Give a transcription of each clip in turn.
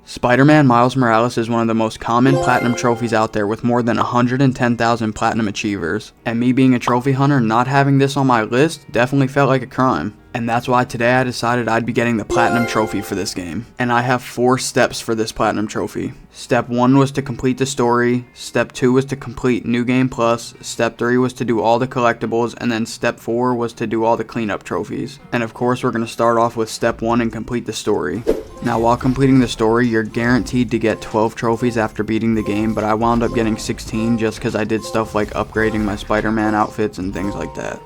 Spider-Man Miles Morales is one of the most common platinum trophies out there with more than 110,000 platinum achievers. And me being a trophy hunter, not having this on my list definitely felt like a crime. And that's why today I decided I'd be getting the platinum trophy for this game. And I have 4 steps for this platinum trophy. Step 1 was to complete the story, step 2 was to complete New Game Plus, step 3 was to do all the collectibles, and then step 4 was to do all the cleanup trophies. And of course we're going to start off with step 1 and complete the story. Now while completing the story, you're guaranteed to get 12 trophies after beating the game, but I wound up getting 16 just because I did stuff like upgrading my Spider-Man outfits and things like that.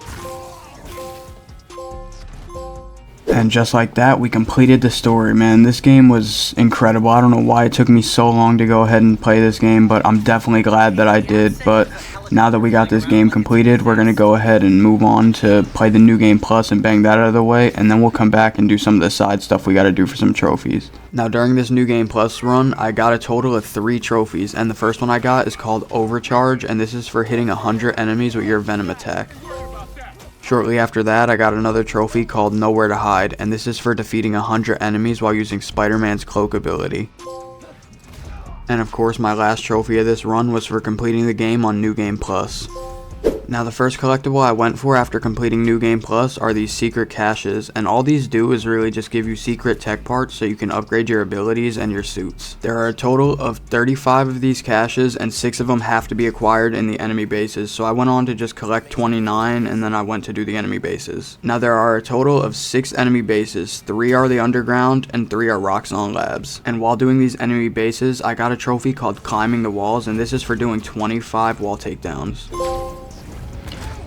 And just like that, we completed the story, man. This game was incredible. I don't know why it took me so long to go ahead and play this game, but I'm definitely glad that I did. But now that we got this game completed, we're going to go ahead and move on to play the New Game Plus and bang that out of the way, and then we'll come back and do some of the side stuff we got to do for some trophies. Now during this New Game Plus run, I got a total of 3 trophies, and the first one I got is called Overcharge, and this is for hitting 100 enemies with your Venom attack. Shortly after that, I got another trophy called Nowhere to Hide, and this is for defeating 100 enemies while using Spider-Man's cloak ability. And of course, my last trophy of this run was for completing the game on New Game Plus. Now the first collectible I went for after completing New Game Plus are these secret caches, and all these do is really just give you secret tech parts so you can upgrade your abilities and your suits. There are a total of 35 of these caches, and 6 of them have to be acquired in the enemy bases, so I went on to just collect 29 and then I went to do the enemy bases. Now there are a total of 6 enemy bases, 3 are the underground and 3 are Roxxon labs. And while doing these enemy bases, I got a trophy called Climbing the Walls, and this is for doing 25 wall takedowns.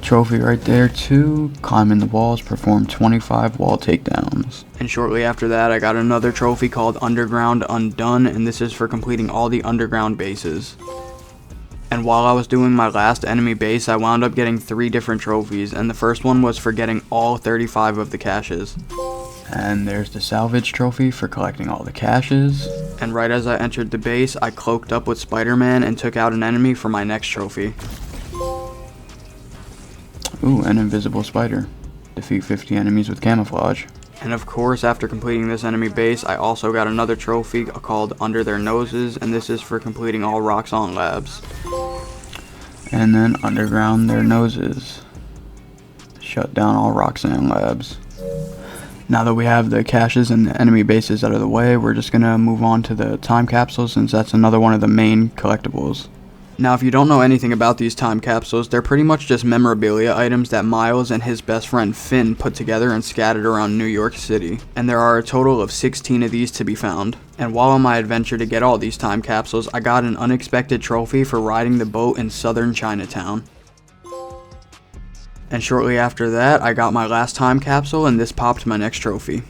Trophy right there too. Climbing the walls, perform 25 wall takedowns. And shortly after that, I got another trophy called Underground Undone, and this is for completing all the underground bases. And while I was doing my last enemy base, I wound up getting 3 different trophies, and the first one was for getting all 35 of the caches. And there's the salvage trophy for collecting all the caches. And right as I entered the base, I cloaked up with Spider-Man and took out an enemy for my next trophy. Ooh, an invisible spider. Defeat 50 enemies with camouflage. And of course, after completing this enemy base, I also got another trophy called Under Their Noses, and this is for completing all Roxxon labs. And then Underground Their Noses. Shut down all Roxxon labs. Now that we have the caches and the enemy bases out of the way, we're just going to move on to the time capsules, since that's another one of the main collectibles. Now if you don't know anything about these time capsules, they're pretty much just memorabilia items that Miles and his best friend Finn put together and scattered around New York City. And there are a total of 16 of these to be found. And while on my adventure to get all these time capsules, I got an unexpected trophy for riding the boat in southern Chinatown. And shortly after that, I got my last time capsule, and this popped my next trophy.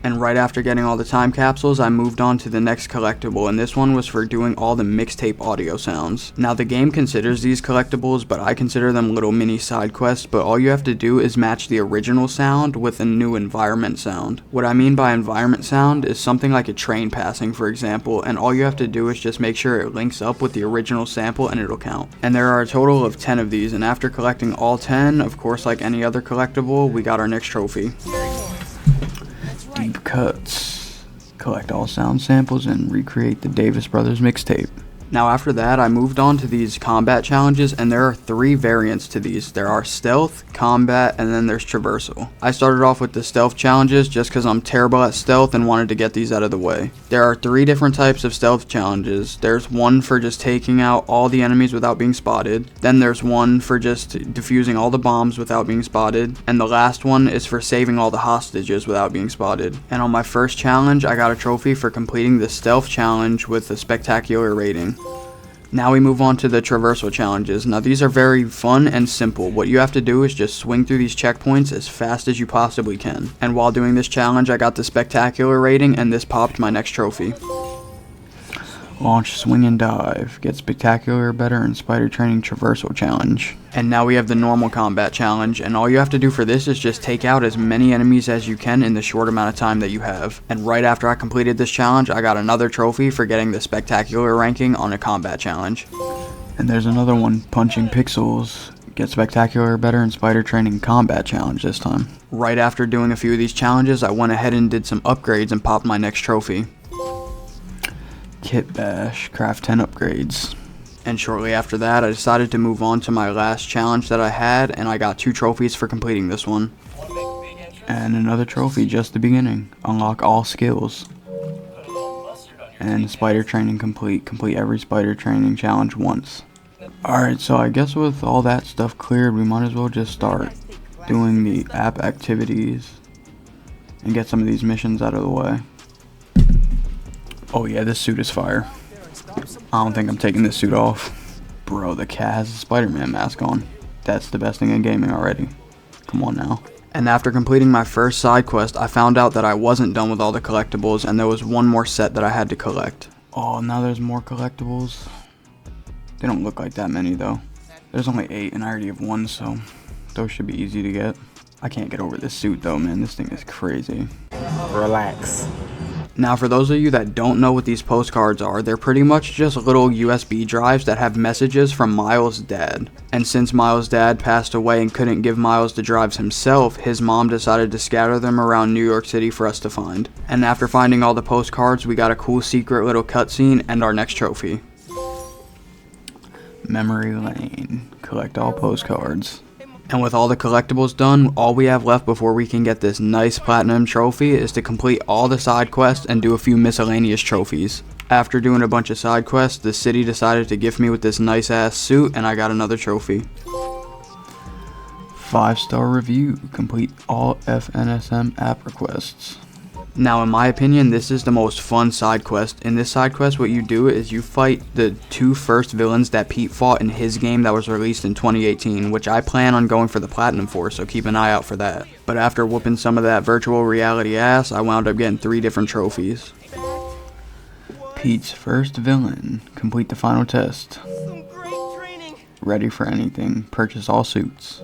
And right after getting all the time capsules, I moved on to the next collectible, and this one was for doing all the mixtape audio sounds. Now the game considers these collectibles, but I consider them little mini side quests, but all you have to do is match the original sound with a new environment sound. What I mean by environment sound is something like a train passing, for example, and all you have to do is just make sure it links up with the original sample and it'll count. And there are a total of 10 of these, and after collecting all 10, of course like any other collectible, we got our next trophy. Deep Cuts. Collect all sound samples and recreate the Davis Brothers mixtape. Now after that, I moved on to these combat challenges, and there are 3 variants to these. There are stealth, combat, and then there's traversal. I started off with the stealth challenges just because I'm terrible at stealth and wanted to get these out of the way. There are 3 different types of stealth challenges. There's one for just taking out all the enemies without being spotted. Then there's one for just defusing all the bombs without being spotted. And the last one is for saving all the hostages without being spotted. And on my first challenge, I got a trophy for completing the stealth challenge with a spectacular rating. Now we move on to the traversal challenges. Now these are very fun and simple. What you have to do is just swing through these checkpoints as fast as you possibly can. And while doing this challenge, I got the spectacular rating, and this popped my next trophy. Launch, swing, and dive. Get spectacular, better, and spider training traversal challenge. And now we have the normal combat challenge, and all you have to do for this is just take out as many enemies as you can in the short amount of time that you have. And right after I completed this challenge, I got another trophy for getting the spectacular ranking on a combat challenge. And there's another one, punching pixels. Get spectacular, better, and spider training combat challenge this time. Right after doing a few of these challenges, I went ahead and did some upgrades and popped my next trophy. Kit Bash, craft 10 upgrades. And shortly after that, I decided to move on to my last challenge that I had, and I got 2 trophies for completing this one. And another trophy, just the beginning. Unlock all skills. And spider training complete. Complete every spider training challenge once. Alright, so I guess with all that stuff cleared, we might as well just start doing the app activities and get some of these missions out of the way. Oh yeah, this suit is fire. I don't think I'm taking this suit off. Bro, the cat has a Spider-Man mask on. That's the best thing in gaming already. Come on now. And after completing my first side quest, I found out that I wasn't done with all the collectibles, and there was one more set that I had to collect. Oh, now there's more collectibles. They don't look like that many though. There's only 8 and I already have 1, so those should be easy to get. I can't get over this suit though, man. This thing is crazy. Relax. Now for those of you that don't know what these postcards are, they're pretty much just little USB drives that have messages from Miles' dad. And since Miles' dad passed away and couldn't give Miles the drives himself, his mom decided to scatter them around New York City for us to find. And after finding all the postcards, we got a cool secret little cutscene and our next trophy. Memory Lane. Collect all postcards. And with all the collectibles done, all we have left before we can get this nice platinum trophy is to complete all the side quests and do a few miscellaneous trophies. After doing a bunch of side quests, the city decided to gift me with this nice ass suit and I got another trophy. 5-star review. Complete all FNSM app requests. Now in my opinion, this is the most fun side quest. In this side quest, what you do is you fight the 2 first villains that Pete fought in his game that was released in 2018, which I plan on going for the platinum for, so keep an eye out for that. But after whooping some of that virtual reality ass, I wound up getting 3 different trophies. Pete's first villain. Complete the final test. Ready for anything. Purchase all suits.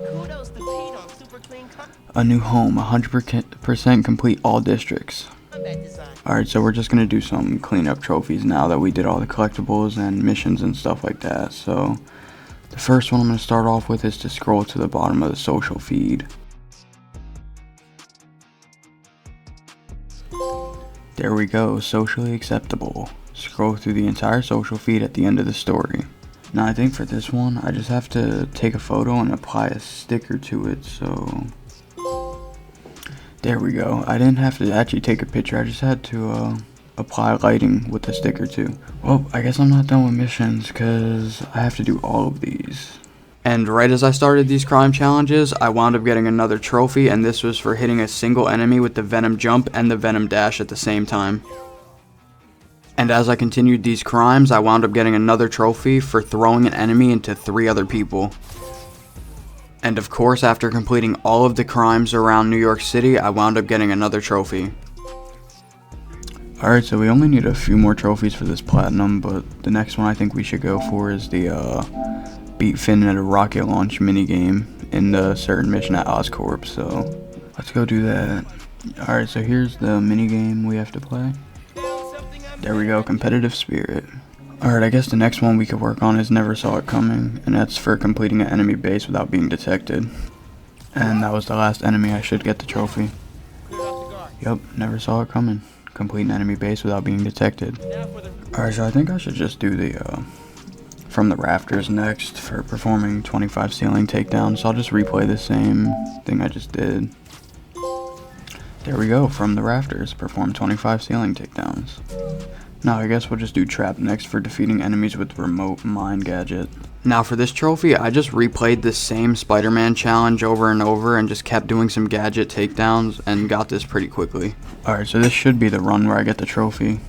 A new home, 100% complete all districts. Alright, so we're just going to do some cleanup trophies now that we did all the collectibles and missions and stuff like that. So, the first one I'm going to start off with is to scroll to the bottom of the social feed. There we go, socially acceptable. Scroll through the entire social feed at the end of the story. Now I think for this one, I just have to take a photo and apply a sticker to it, so... There we go. I didn't have to actually take a picture, I just had to apply lighting with the sticker too. Well, I guess I'm not done with missions because I have to do all of these. And right as I started these crime challenges, I wound up getting another trophy, and this was for hitting a single enemy with the Venom Jump and the Venom Dash at the same time. And as I continued these crimes, I wound up getting another trophy for throwing an enemy into 3 other people. And of course, after completing all of the crimes around New York City, I wound up getting another trophy. Alright, so we only need a few more trophies for this platinum, but the next one I think we should go for is the beat Finn at a rocket launch minigame in the certain mission at Oscorp, so let's go do that. Alright, so here's the minigame we have to play. There we go, competitive spirit. Alright, I guess the next one we could work on is Never Saw It Coming, and that's for completing an enemy base without being detected. And that was the last enemy, I should get the trophy. Yup, Never Saw It Coming. Complete an enemy base without being detected. Alright, so I think I should just do the, from the rafters next for performing 25 ceiling takedowns, so I'll just replay the same thing I just did. There we go, from the rafters, perform 25 ceiling takedowns. Now I guess we'll just do trap next for defeating enemies with remote mine gadget. Now for this trophy, I just replayed this same Spider-Man challenge over and over and just kept doing some gadget takedowns and got this pretty quickly. Alright, so this should be the run where I get the trophy.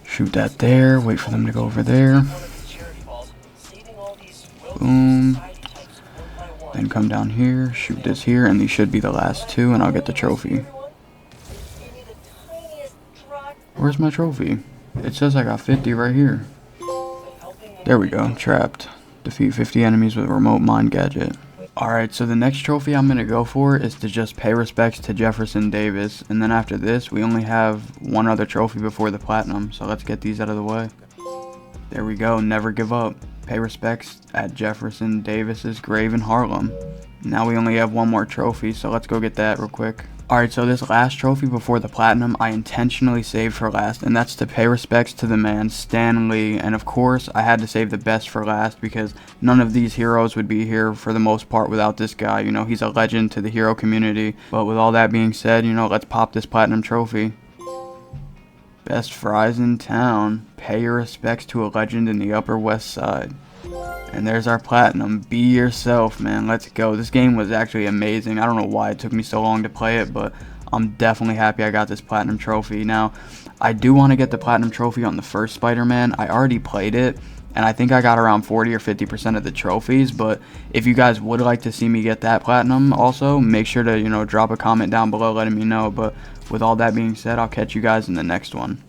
Shoot that there, wait for them to go over there. Boom. Then come down here, shoot this here, and these should be the last 2 and I'll get the trophy. Where's my trophy? It says I got 50 right here. There we go, trapped. Defeat 50 enemies with a remote mine gadget. Alright, so the next trophy I'm going to go for is to just pay respects to Jefferson Davis. And then after this, we only have one other trophy before the platinum. So let's get these out of the way. There we go, never give up. Pay respects at Jefferson Davis's grave in Harlem. Now we only have one more trophy, so let's go get that real quick. Alright, so this last trophy before the platinum, I intentionally saved for last, and that's to pay respects to the man, Stan Lee. And of course, I had to save the best for last because none of these heroes would be here for the most part without this guy. You know, he's a legend to the hero community. But with all that being said, you know, let's pop this platinum trophy. Best fries in town. Pay your respects to a legend in the Upper West Side. And there's our platinum. Be yourself, man. Let's go. This game was actually amazing. I don't know why it took me so long to play it, but I'm definitely happy I got this platinum trophy. Now, I do want to get the platinum trophy on the first Spider-Man. I already played it, and I think I got around 40 or 50% of the trophies, but if you guys would like to see me get that platinum also, make sure to, you know, drop a comment down below letting me know. But with all that being said, I'll catch you guys in the next one.